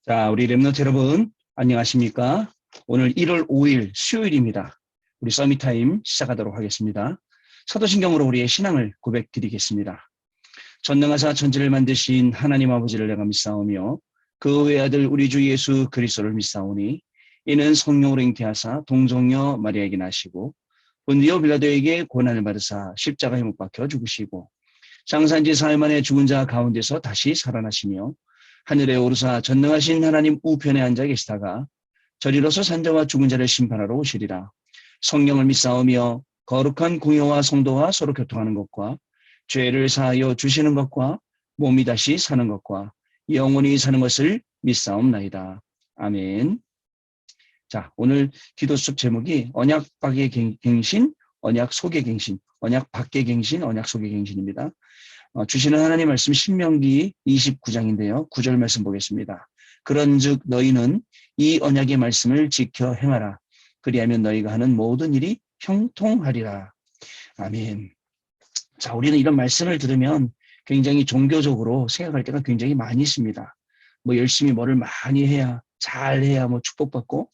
자, 우리 랩런트 여러분, 안녕하십니까? 오늘 1월 5일 수요일입니다. 우리 서밋타임 시작하도록 하겠습니다. 사도신경으로 우리의 신앙을 고백드리겠습니다. 전능하사 천지를 만드신 하나님 아버지를 내가 믿사오며 그 외아들 우리 주 예수 그리스도를 믿사오니 이는 성령으로 잉태하사 동정녀 마리아에게 나시고 본디오 빌라도에게 고난을 받으사 십자가에 못 박혀 죽으시고 장사인지 사흘 만에 죽은 자 가운데서 다시 살아나시며 하늘에 오르사 전능하신 하나님 우편에 앉아 계시다가 저리로서 산자와 죽은 자를 심판하러 오시리라. 성령을 믿사오며 거룩한 공회와 성도와 서로 교통하는 것과 죄를 사하여 주시는 것과 몸이 다시 사는 것과 영원히 사는 것을 믿사옵나이다. 아멘. 자, 오늘 기도 수업 제목이 언약 밖의 갱신, 언약 속의 갱신, 언약 밖의 갱신, 언약 속의 갱신입니다. 주시는 하나님 말씀 신명기 29장인데요. 9절 말씀 보겠습니다. 그런즉 너희는 이 언약의 말씀을 지켜 행하라. 그리하면 너희가 하는 모든 일이 형통하리라. 아멘. 자, 우리는 이런 말씀을 들으면 굉장히 종교적으로 생각할 때가 굉장히 많이 있습니다. 뭐 열심히 뭐를 많이 해야, 잘해야 뭐 축복받고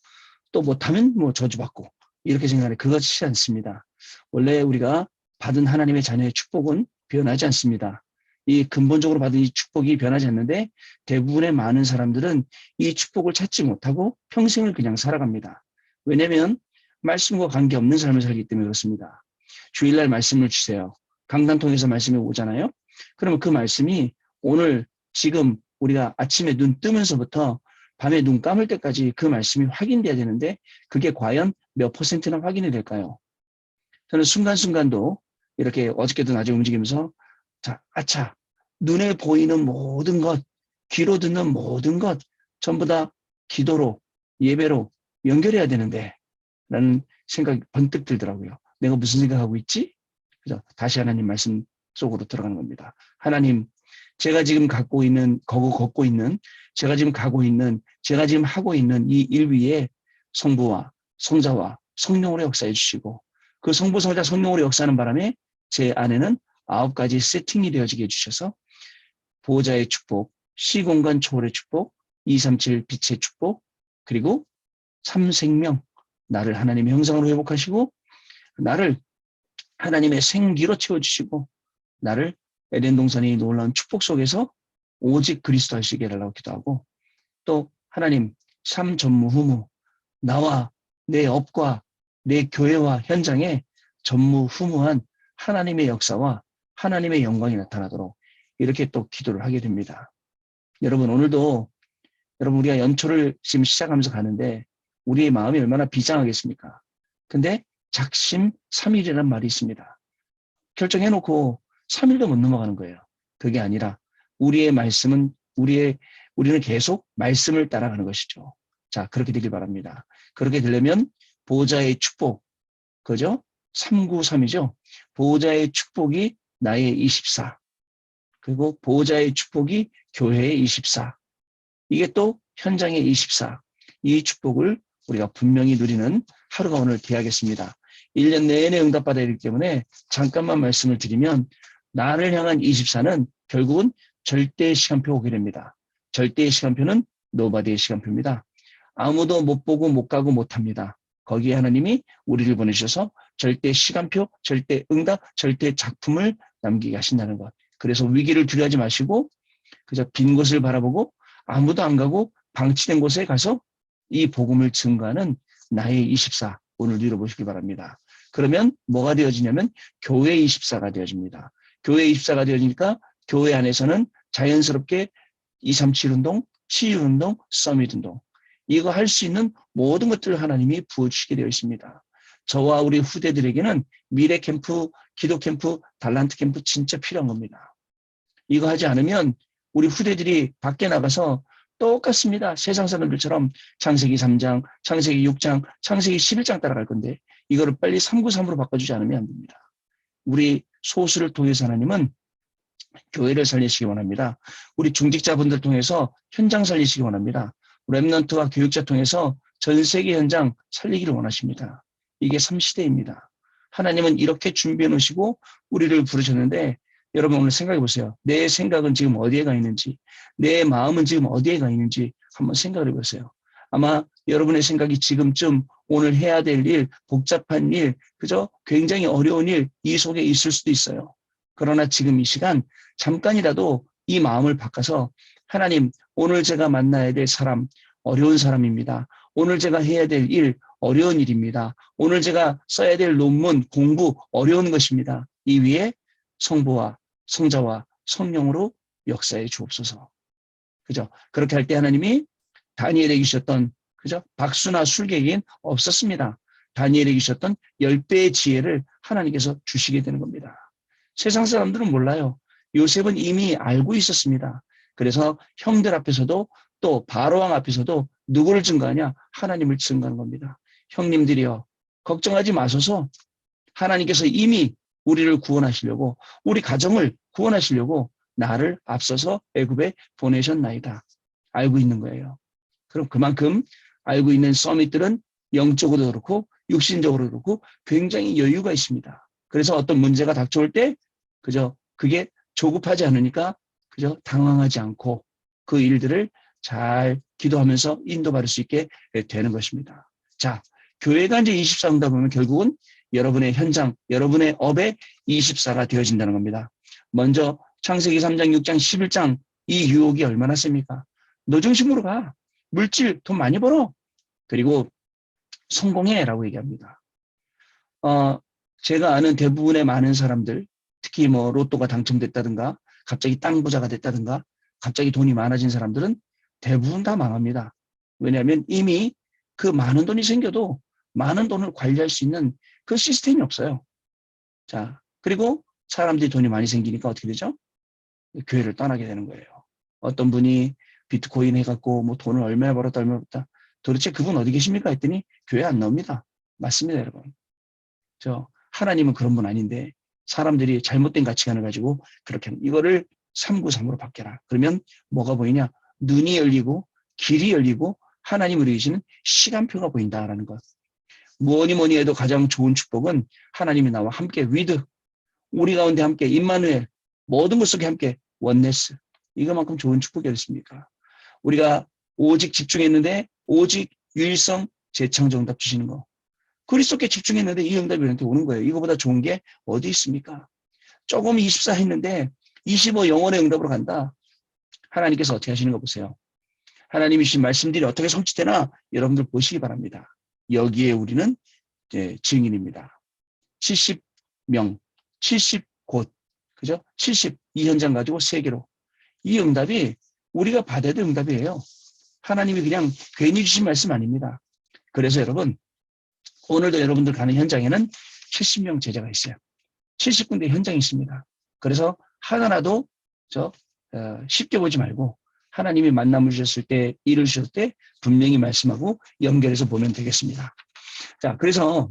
또 못하면 뭐 저주받고 이렇게 생각하는데 그것이 않습니다. 원래 우리가 받은 하나님의 자녀의 축복은 변하지 않습니다. 이 근본적으로 받은 이 축복이 변하지 않는데 대부분의 많은 사람들은 이 축복을 찾지 못하고 평생을 그냥 살아갑니다. 왜냐하면 말씀과 관계없는 삶을 살기 때문에 그렇습니다. 주일날 말씀을 주세요. 강단 통해서 말씀이 오잖아요. 그러면 그 말씀이 오늘 지금 우리가 아침에 눈 뜨면서부터 밤에 눈 감을 때까지 그 말씀이 확인돼야 되는데 그게 과연 몇 %나 확인이 될까요? 저는 순간순간도 이렇게 어저께도 낮에 움직이면서 자, 아차, 눈에 보이는 모든 것, 귀로 듣는 모든 것 전부 다 기도로, 예배로 연결해야 되는데 라는 생각이 번뜩 들더라고요. 내가 무슨 생각하고 있지? 그래서 다시 하나님 말씀 속으로 들어가는 겁니다. 하나님, 제가 지금 걷고 있는, 제가 지금 가고 있는, 제가 지금 하고 있는 이 일 위에 성부와 성자와 성령으로 역사해 주시고 그 성부, 성자, 성령으로 역사하는 바람에 제 안에는 9가지 세팅이 되어지게 해주셔서 보호자의 축복, 시공간 초월의 축복, 237 빛의 축복, 그리고 3생명, 나를 하나님의 형상으로 회복하시고 나를 하나님의 생기로 채워주시고 나를 에덴 동산의 놀라운 축복 속에서 오직 그리스도 하시게 해달라고 기도하고 또 하나님 삼전무후무 나와 내 업과 내 교회와 현장에 전무후무한 하나님의 역사와 하나님의 영광이 나타나도록 이렇게 또 기도를 하게 됩니다. 여러분 오늘도 여러분 우리가 연초를 지금 시작하면서 가는데 우리의 마음이 얼마나 비장하겠습니까? 근데 작심 3일이라는 말이 있습니다. 결정해놓고 3일도 못 넘어가는 거예요. 그게 아니라 우리의 말씀은 우리는 계속 말씀을 따라가는 것이죠. 자, 그렇게 되길 바랍니다. 그렇게 되려면 보호자의 축복, 그죠? 393이죠. 보호자의 축복이 나의 24. 그리고 보호자의 축복이 교회의 24. 이게 또 현장의 24. 이 축복을 우리가 분명히 누리는 하루가 오늘 되어야겠습니다. 1년 내내 응답받아야 되기 때문에 잠깐만 말씀을 드리면 나를 향한 24는 결국은 절대의 시간표 오게 됩니다. 절대의 시간표는 노바디의 시간표입니다. 아무도 못 보고 못 가고 못 합니다. 거기에 하나님이 우리를 보내셔서 절대 시간표, 절대 응답, 절대 작품을 남기게 하신다는 것. 그래서 위기를 두려워하지 마시고 그저 빈 곳을 바라보고 아무도 안 가고 방치된 곳에 가서 이 복음을 증거하는 나의 24 오늘 누려보시기 바랍니다. 그러면 뭐가 되어지냐면 교회 24가 되어집니다. 교회 24가 되어지니까 교회 안에서는 자연스럽게 237 운동, 치유 운동, 서밋 운동 이거 할 수 있는 모든 것들을 하나님이 부어주시게 되어 있습니다. 저와 우리 후대들에게는 미래 캠프, 기도 캠프, 달란트 캠프 진짜 필요한 겁니다. 이거 하지 않으면 우리 후대들이 밖에 나가서 똑같습니다. 세상 사람들처럼 창세기 3장, 창세기 6장, 창세기 11장 따라갈 건데 이거를 빨리 393으로 바꿔주지 않으면 안 됩니다. 우리 소수를 통해서 하나님은 교회를 살리시기 원합니다. 우리 중직자분들 통해서 현장 살리시기 원합니다. 랩런트와 교육자 통해서 전 세계 현장 살리기를 원하십니다. 이게 3시대입니다. 하나님은 이렇게 준비해 놓으시고 우리를 부르셨는데 여러분 오늘 생각해 보세요. 내 생각은 지금 어디에 가 있는지, 내 마음은 지금 어디에 가 있는지 한번 생각을 해보세요. 아마 여러분의 생각이 지금쯤 오늘 해야 될 일, 복잡한 일, 그저 굉장히 어려운 일, 이 속에 있을 수도 있어요. 그러나 지금 이 시간 잠깐이라도 이 마음을 바꿔서 하나님, 오늘 제가 만나야 될 사람, 어려운 사람입니다. 오늘 제가 해야 될 일, 어려운 일입니다. 오늘 제가 써야 될 논문, 공부, 어려운 것입니다. 이 위에 성부와 성자와 성령으로 역사해 주옵소서. 그죠? 그렇게 할 때 하나님이 다니엘에게 주셨던, 그죠? 박수나 술객인 없었습니다. 다니엘에게 주셨던 10배의 지혜를 하나님께서 주시게 되는 겁니다. 세상 사람들은 몰라요. 요셉은 이미 알고 있었습니다. 그래서 형들 앞에서도 또 바로왕 앞에서도 누구를 증거하냐? 하나님을 증거하는 겁니다. 형님들이여, 걱정하지 마소서. 하나님께서 이미 우리를 구원하시려고, 우리 가정을 구원하시려고 나를 앞서서 애굽에 보내셨나이다. 알고 있는 거예요. 그럼 그만큼 알고 있는 서밋들은 영적으로도 그렇고 육신적으로도 그렇고 굉장히 여유가 있습니다. 그래서 어떤 문제가 닥쳐올 때 그저 그게 조급하지 않으니까 그저 당황하지 않고 그 일들을 잘 기도하면서 인도받을 수 있게 되는 것입니다. 자, 교회가 이제 24응답 보면 결국은 여러분의 현장, 여러분의 업의 24가 되어진다는 겁니다. 먼저 창세기 3장, 6장, 11장 이 유혹이 얼마나 셉니까? 너 중심으로 가. 물질, 돈 많이 벌어. 그리고 성공해라고 얘기합니다. 제가 아는 대부분의 많은 사람들, 특히 뭐 로또가 당첨됐다든가, 갑자기 땅 부자가 됐다든가, 갑자기 돈이 많아진 사람들은 대부분 다 망합니다. 왜냐하면 이미 그 많은 돈이 생겨도 많은 돈을 관리할 수 있는 그 시스템이 없어요. 자, 그리고 사람들이 돈이 많이 생기니까 어떻게 되죠? 교회를 떠나게 되는 거예요. 어떤 분이 비트코인 해갖고 뭐 돈을 얼마나 벌었다 얼마나 벌었다. 도대체 그분 어디 계십니까? 했더니 교회 안 나옵니다. 맞습니다, 여러분. 하나님은 그런 분 아닌데 사람들이 잘못된 가치관을 가지고 그렇게 이거를 393으로 바뀌어라. 그러면 뭐가 보이냐? 눈이 열리고 길이 열리고 하나님을 이기시는 시간표가 보인다라는 것. 뭐니 해도 가장 좋은 축복은 하나님이 나와 함께 위드, 우리 가운데 함께 임마누엘, 모든 것 속에 함께 원네스. 이거만큼 좋은 축복이 어딨습니까? 우리가 오직 집중했는데 오직 유일성 재창조 응답 주시는 거. 그리스도께 집중했는데 이 응답이 우리한테 오는 거예요. 이거보다 좋은 게 어디 있습니까? 조금 24 했는데 25 영원의 응답으로 간다. 하나님께서 어떻게 하시는 거 보세요. 하나님이 주신 말씀들이 어떻게 성취되나 여러분들 보시기 바랍니다. 여기에 우리는 이제 증인입니다. 70명, 70곳, 그죠? 70, 이 현장 가지고 세계로. 이 응답이 우리가 받아야 될 응답이에요. 하나님이 그냥 괜히 주신 말씀 아닙니다. 그래서 여러분, 오늘도 여러분들 가는 현장에는 70명 제자가 있어요. 70군데 현장이 있습니다. 그래서 하나라도 쉽게 보지 말고 하나님이 만남을 주셨을 때, 일을 주셨을 때 분명히 말씀하고 연결해서 보면 되겠습니다. 자, 그래서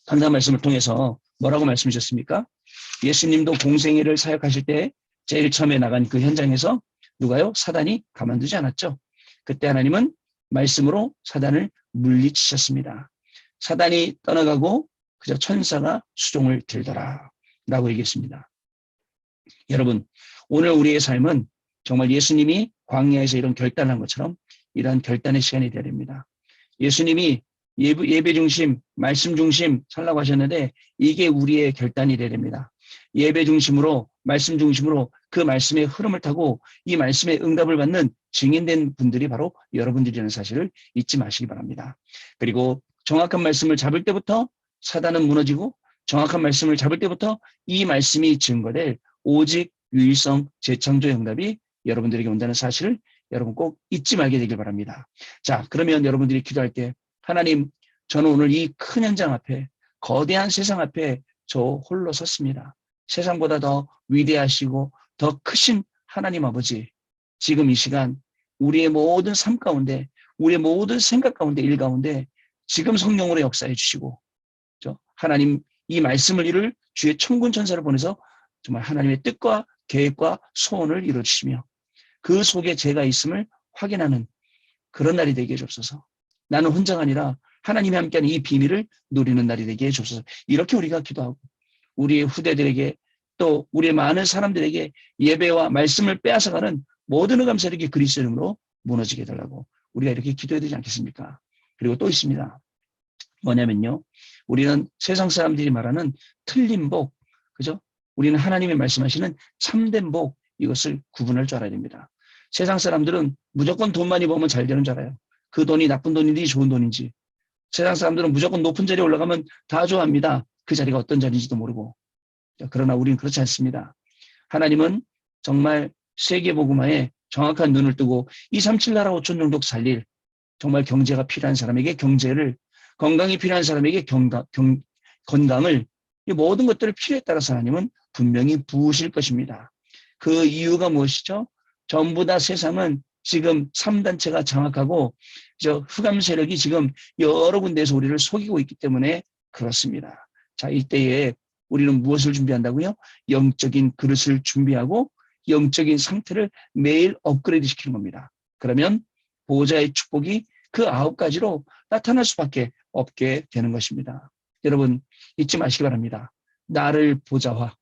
강단 말씀을 통해서 뭐라고 말씀 주셨습니까? 예수님도 공생애를 사역하실 때 제일 처음에 나간 그 현장에서 누가요? 사단이 가만두지 않았죠. 그때 하나님은 말씀으로 사단을 물리치셨습니다. 사단이 떠나가고 그저 천사가 수종을 들더라 라고 얘기했습니다. 여러분, 오늘 우리의 삶은 정말 예수님이 광야에서 이런 결단을 한 것처럼 이러한 결단의 시간이 되어야 됩니다. 예수님이 예배 중심, 말씀 중심 살라고 하셨는데 이게 우리의 결단이 되어야 됩니다. 예배 중심으로, 말씀 중심으로 그 말씀의 흐름을 타고 이 말씀의 응답을 받는 증인된 분들이 바로 여러분들이라는 사실을 잊지 마시기 바랍니다. 그리고 정확한 말씀을 잡을 때부터 사단은 무너지고 정확한 말씀을 잡을 때부터 이 말씀이 증거될 오직 유일성 재창조의 응답이 여러분들에게 온다는 사실을 여러분 꼭 잊지 말게 되길 바랍니다. 자, 그러면 여러분들이 기도할 때 하나님, 저는 오늘 이 큰 현장 앞에 거대한 세상 앞에 저 홀로 섰습니다. 세상보다 더 위대하시고 더 크신 하나님 아버지, 지금 이 시간 우리의 모든 삶 가운데, 우리의 모든 생각 가운데, 일 가운데 지금 성령으로 역사해 주시고 하나님 이 말씀을 이룰 주의 천군 천사를 보내서 정말 하나님의 뜻과 계획과 소원을 이루어주시며 그 속에 제가 있음을 확인하는 그런 날이 되게 해주옵소서. 나는 혼자가 아니라 하나님이 함께하는 이 비밀을 누리는 날이 되게 해주옵소서. 이렇게 우리가 기도하고 우리의 후대들에게 또 우리의 많은 사람들에게 예배와 말씀을 빼앗아가는 모든 감사를 그리스도 이름으로 무너지게 해달라고 우리가 이렇게 기도해야 되지 않겠습니까? 그리고 또 있습니다. 뭐냐면요. 우리는 세상 사람들이 말하는 틀린 복, 그죠? 우리는 하나님이 말씀하시는 참된 복, 이것을 구분할 줄 알아야 됩니다. 세상 사람들은 무조건 돈 많이 벌면 잘 되는 줄 알아요. 그 돈이 나쁜 돈인지 좋은 돈인지. 세상 사람들은 무조건 높은 자리에 올라가면 다 좋아합니다. 그 자리가 어떤 자리인지도 모르고. 그러나 우리는 그렇지 않습니다. 하나님은 정말 세계복음화에 정확한 눈을 뜨고 237 나라 5천 종족 살릴 정말 경제가 필요한 사람에게 경제를, 건강이 필요한 사람에게 건강을, 이 모든 것들을 필요에 따라서 하나님은 분명히 부으실 것입니다. 그 이유가 무엇이죠? 전부 다 세상은 지금 3단체가 장악하고 흑암 세력이 지금 여러 군데에서 우리를 속이고 있기 때문에 그렇습니다. 자, 이때에 우리는 무엇을 준비한다고요? 영적인 그릇을 준비하고 영적인 상태를 매일 업그레이드 시키는 겁니다. 그러면 보호자의 축복이 그 9가지로 나타날 수밖에 없게 되는 것입니다. 여러분 잊지 마시기 바랍니다. 나를 보좌화,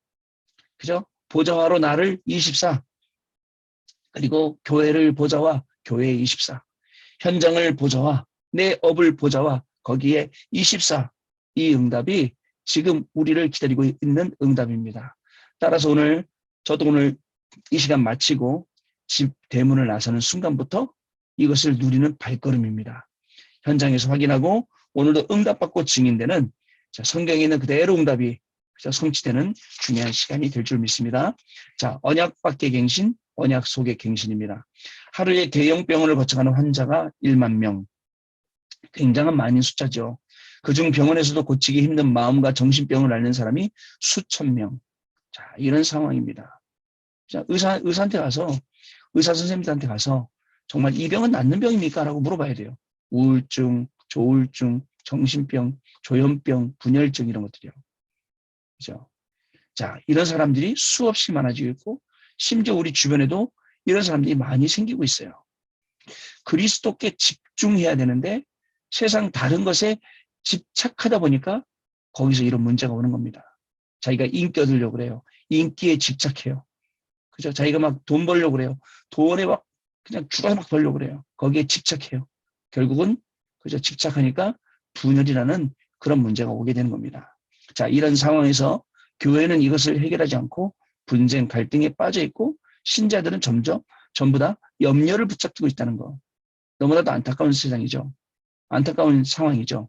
그죠? 보좌화로 나를 24, 그리고 교회를 보좌화, 교회 24, 현장을 보좌화, 내 업을 보좌화, 거기에 24, 이 응답이 지금 우리를 기다리고 있는 응답입니다. 따라서 저도 오늘 이 시간 마치고 집 대문을 나서는 순간부터 이것을 누리는 발걸음입니다. 현장에서 확인하고 오늘도 응답받고 증인되는 성경에 있는 그대로 응답이 성취되는 중요한 시간이 될 줄 믿습니다. 자, 언약 밖의 갱신, 언약 속의 갱신입니다. 하루에 대형병원을 거쳐가는 환자가 1만 명. 굉장한 많은 숫자죠. 그중 병원에서도 고치기 힘든 마음과 정신병을 앓는 사람이 수천 명. 자, 이런 상황입니다. 자, 의사한테 가서, 의사 선생님들한테 가서 정말 이 병은 낫는 병입니까? 라고 물어봐야 돼요. 우울증, 조울증, 정신병, 조현병, 분열증 이런 것들이요. 그죠? 자, 이런 사람들이 수없이 많아지고 있고, 심지어 우리 주변에도 이런 사람들이 많이 생기고 있어요. 그리스도께 집중해야 되는데 세상 다른 것에 집착하다 보니까 거기서 이런 문제가 오는 겁니다. 자기가 인기 얻으려고 그래요. 인기에 집착해요. 그죠? 자기가 막 돈 벌려고 그래요. 돈에 막 그냥 죽어서 막 벌려고 그래요. 거기에 집착해요. 결국은 그죠? 집착하니까 분열이라는 그런 문제가 오게 되는 겁니다. 자, 이런 상황에서 교회는 이것을 해결하지 않고 분쟁, 갈등에 빠져 있고 신자들은 전부 다 염려를 붙잡고 있다는 거. 너무나도 안타까운 세상이죠. 안타까운 상황이죠.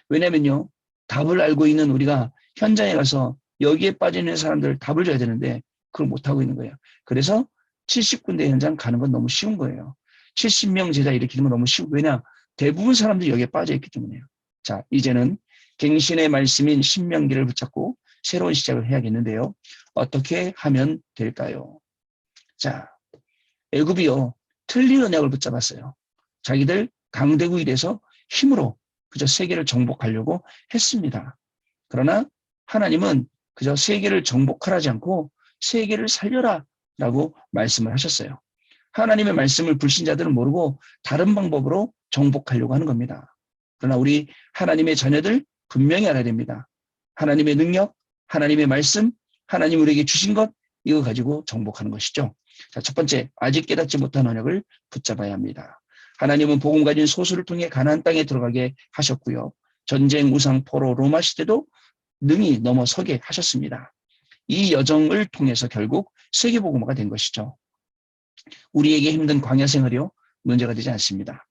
왜냐면요. 답을 알고 있는 우리가 현장에 가서 여기에 빠져 있는 사람들 답을 줘야 되는데 그걸 못하고 있는 거예요. 그래서 70군데 현장 가는 건 너무 쉬운 거예요. 70명 제자 일으키는 건 너무 쉬워. 왜냐? 대부분 사람들이 여기에 빠져 있기 때문에요. 자, 이제는 갱신의 말씀인 신명기를 붙잡고 새로운 시작을 해야겠는데요. 어떻게 하면 될까요? 자, 애굽이요. 틀린 언약을 붙잡았어요. 자기들 강대국이 돼서 힘으로 그저 세계를 정복하려고 했습니다. 그러나 하나님은 그저 세계를 정복하라지 않고 세계를 살려라 라고 말씀을 하셨어요. 하나님의 말씀을 불신자들은 모르고 다른 방법으로 정복하려고 하는 겁니다. 그러나 우리 하나님의 자녀들 분명히 알아야 됩니다. 하나님의 능력, 하나님의 말씀, 하나님 우리에게 주신 것, 이거 가지고 정복하는 것이죠. 자, 첫 번째, 아직 깨닫지 못한 언약을 붙잡아야 합니다. 하나님은 복음 가진 소수를 통해 가나안 땅에 들어가게 하셨고요. 전쟁, 우상, 포로, 로마 시대도 능히 넘어서게 하셨습니다. 이 여정을 통해서 결국 세계복음화가 된 것이죠. 우리에게 힘든 광야 생활이요, 문제가 되지 않습니다.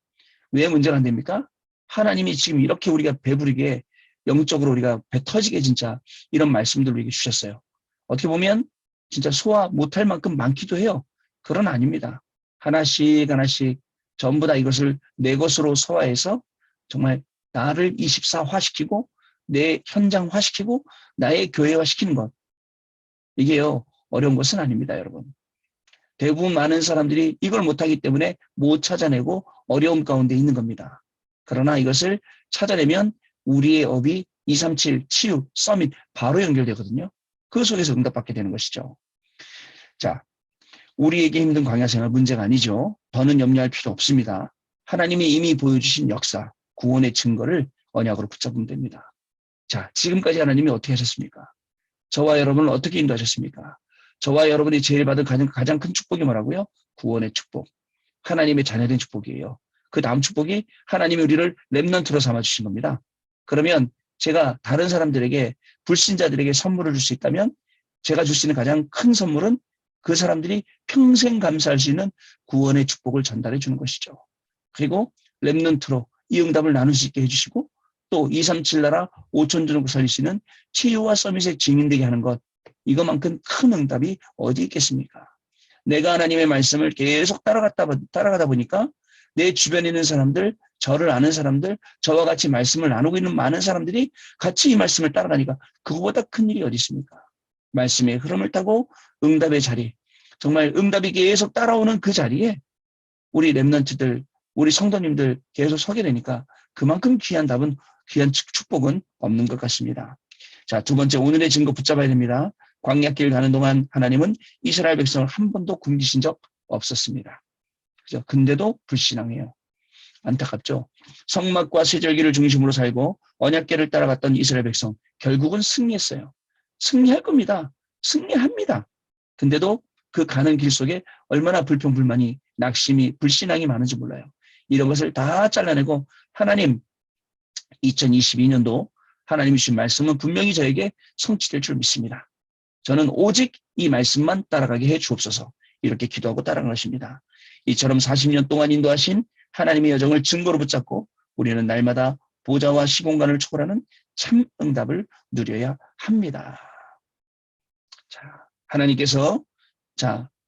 왜 문제가 안 됩니까? 하나님이 지금 이렇게 우리가 배부르게 영적으로 우리가 배 터지게 진짜 이런 말씀들을 우리에게 주셨어요. 어떻게 보면 진짜 소화 못할 만큼 많기도 해요. 그건 아닙니다. 하나씩 하나씩 전부 다 이것을 내 것으로 소화해서 정말 나를 24화시키고 내 현장화시키고 나의 교회화시키는 것. 이게요, 어려운 것은 아닙니다, 여러분. 대부분 많은 사람들이 이걸 못하기 때문에 못 찾아내고 어려움 가운데 있는 겁니다. 그러나 이것을 찾아내면 우리의 업이 237 치유 서밋 바로 연결되거든요. 그 속에서 응답받게 되는 것이죠. 자, 우리에게 힘든 광야 생활 문제가 아니죠. 더는 염려할 필요 없습니다. 하나님이 이미 보여주신 역사, 구원의 증거를 언약으로 붙잡으면 됩니다. 자, 지금까지 하나님이 어떻게 하셨습니까? 저와 여러분을 어떻게 인도하셨습니까? 저와 여러분이 제일 받은 가장 큰 축복이 뭐라고요? 구원의 축복. 하나님의 자녀된 축복이에요. 그 다음 축복이 하나님이 우리를 렘넌트로 삼아주신 겁니다. 그러면 제가 다른 사람들에게, 불신자들에게 선물을 줄 수 있다면 제가 줄 수 있는 가장 큰 선물은 그 사람들이 평생 감사할 수 있는 구원의 축복을 전달해 주는 것이죠. 그리고 렘넌트로 이 응답을 나눌 수 있게 해주시고, 또 237 나라 5천 종족 살릴 수 있는 치유와 서밋의 증인되게 하는 것, 이것만큼 큰 응답이 어디 있겠습니까? 내가 하나님의 말씀을 계속 따라가다 보니까 내 주변에 있는 사람들, 저를 아는 사람들, 저와 같이 말씀을 나누고 있는 많은 사람들이 같이 이 말씀을 따라가니까 그거보다 큰 일이 어디 있습니까? 말씀의 흐름을 타고 응답의 자리, 정말 응답이 계속 따라오는 그 자리에 우리 렘넌트들, 우리 성도님들 계속 서게 되니까 그만큼 귀한 답은, 귀한 축복은 없는 것 같습니다. 자, 두 번째, 오늘의 증거 붙잡아야 됩니다. 광야길 가는 동안 하나님은 이스라엘 백성을 한 번도 굶기신 적 없었습니다. 그죠? 근데도 불신앙해요. 안타깝죠. 성막과 세절기를 중심으로 살고 언약궤를 따라갔던 이스라엘 백성, 결국은 승리했어요. 승리할 겁니다. 승리합니다. 근데도 그 가는 길 속에 얼마나 불평불만이, 낙심이, 불신앙이 많은지 몰라요. 이런 것을 다 잘라내고 하나님, 2022년도 하나님이 주신 말씀은 분명히 저에게 성취될 줄 믿습니다. 저는 오직 이 말씀만 따라가게 해 주옵소서, 이렇게 기도하고 따라간 것입니다. 이처럼 40년 동안 인도하신 하나님의 여정을 증거로 붙잡고 우리는 날마다 보좌와 시공간을 초월하는 참 응답을 누려야 합니다. 자, 하나님께서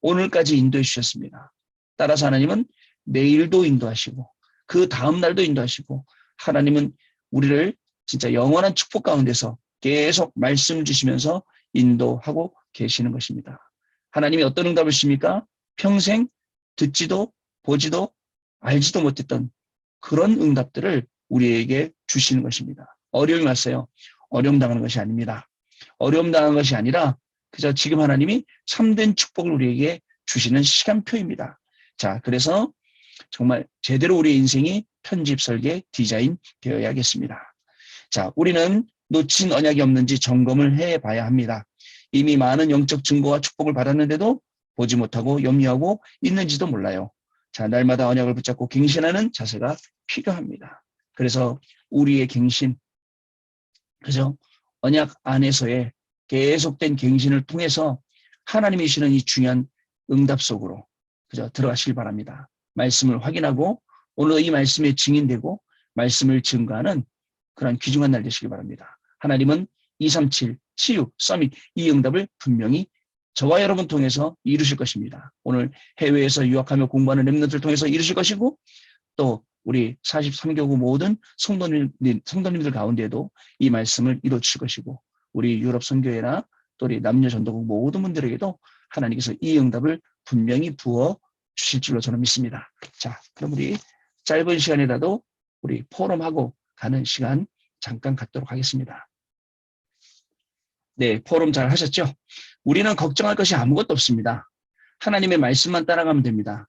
오늘까지 인도해 주셨습니다. 따라서 하나님은 내일도 인도하시고 그 다음 날도 인도하시고, 하나님은 우리를 진짜 영원한 축복 가운데서 계속 말씀 주시면서 인도하고 계시는 것입니다. 하나님이 어떤 응답을 주십니까? 평생 듣지도 보지도 알지도 못했던 그런 응답들을 우리에게 주시는 것입니다. 어려움이 왔어요. 어려움 당하는 것이 아닙니다. 어려움 당하는 것이 아니라 그저 지금 하나님이 참된 축복을 우리에게 주시는 시간표입니다. 자, 그래서 정말 제대로 우리의 인생이 편집, 설계, 디자인 되어야겠습니다. 자, 우리는 놓친 언약이 없는지 점검을 해봐야 합니다. 이미 많은 영적 증거와 축복을 받았는데도 보지 못하고 염려하고 있는지도 몰라요. 자, 날마다 언약을 붙잡고 갱신하는 자세가 필요합니다. 그래서 우리의 갱신, 그죠? 언약 안에서의 계속된 갱신을 통해서 하나님이 주시는 이 중요한 응답 속으로, 그죠? 들어가시길 바랍니다. 말씀을 확인하고 오늘 이 말씀에 증인되고 말씀을 증거하는 그런 귀중한 날 되시길 바랍니다. 하나님은 237 치유 서밋 이 응답을 분명히 저와 여러분 통해서 이루실 것입니다. 오늘 해외에서 유학하며 공부하는 렘넌트를 통해서 이루실 것이고, 또 우리 43교구 모든 성도님들 가운데도 이 말씀을 이루어 주실 것이고, 우리 유럽 선교회나 또 우리 남녀 전도국 모든 분들에게도 하나님께서 이 응답을 분명히 부어 주실 줄로 저는 믿습니다. 자, 그럼 우리 짧은 시간에라도 우리 포럼하고 가는 시간 잠깐 갖도록 하겠습니다. 네, 포럼 잘 하셨죠? 우리는 걱정할 것이 아무것도 없습니다. 하나님의 말씀만 따라가면 됩니다.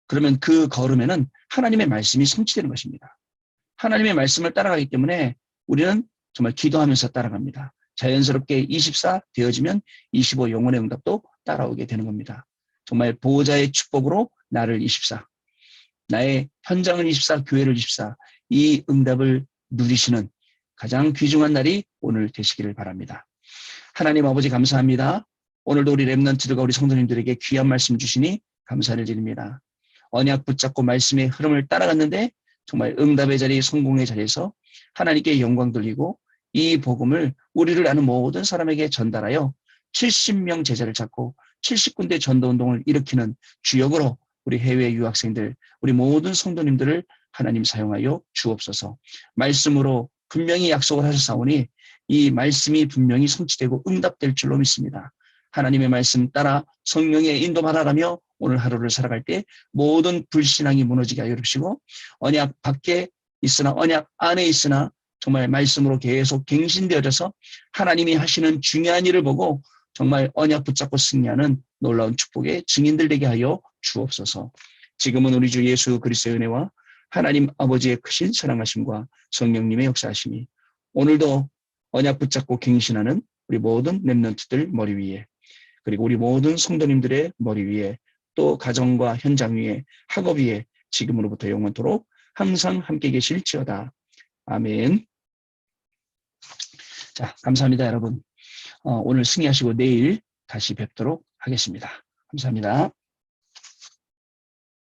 그러면 그 걸음에는 하나님의 말씀이 성취되는 것입니다. 하나님의 말씀을 따라가기 때문에 우리는 정말 기도하면서 따라갑니다. 자연스럽게 24 되어지면 25 영혼의 응답도 따라오게 되는 겁니다. 정말 보호자의 축복으로 나를 24, 나의 현장을 24, 교회를 24, 이 응답을 누리시는 가장 귀중한 날이 오늘 되시기를 바랍니다. 하나님 아버지 감사합니다. 오늘도 우리 렘넌트들과 우리 성도님들에게 귀한 말씀 주시니 감사를 드립니다. 언약 붙잡고 말씀의 흐름을 따라갔는데 정말 응답의 자리, 성공의 자리에서 하나님께 영광 돌리고 이 복음을 우리를 아는 모든 사람에게 전달하여 70명 제자를 찾고 70군데 전도운동을 일으키는 주역으로 우리 해외 유학생들, 우리 모든 성도님들을 하나님 사용하여 주옵소서. 말씀으로 분명히 약속을 하셨사오니 이 말씀이 분명히 성취되고 응답될 줄로 믿습니다. 하나님의 말씀 따라 성령의 인도 받아가며 오늘 하루를 살아갈 때 모든 불신앙이 무너지게 하여 주시고, 언약 밖에 있으나 언약 안에 있으나 정말 말씀으로 계속 갱신되어져서 하나님이 하시는 중요한 일을 보고 정말 언약 붙잡고 승리하는 놀라운 축복의 증인들 되게 하여 주옵소서. 지금은 우리 주 예수 그리스도의 은혜와 하나님 아버지의 크신 사랑하심과 성령님의 역사하심이 오늘도 언약 붙잡고 갱신하는 우리 모든 렘넌트들 머리 위에, 그리고 우리 모든 성도님들의 머리 위에 또 가정과 현장 위에 학업 위에 지금으로부터 영원토록 항상 함께 계실지어다. 아멘. 자, 감사합니다, 여러분. 오늘 승리하시고 내일 다시 뵙도록 하겠습니다. 감사합니다.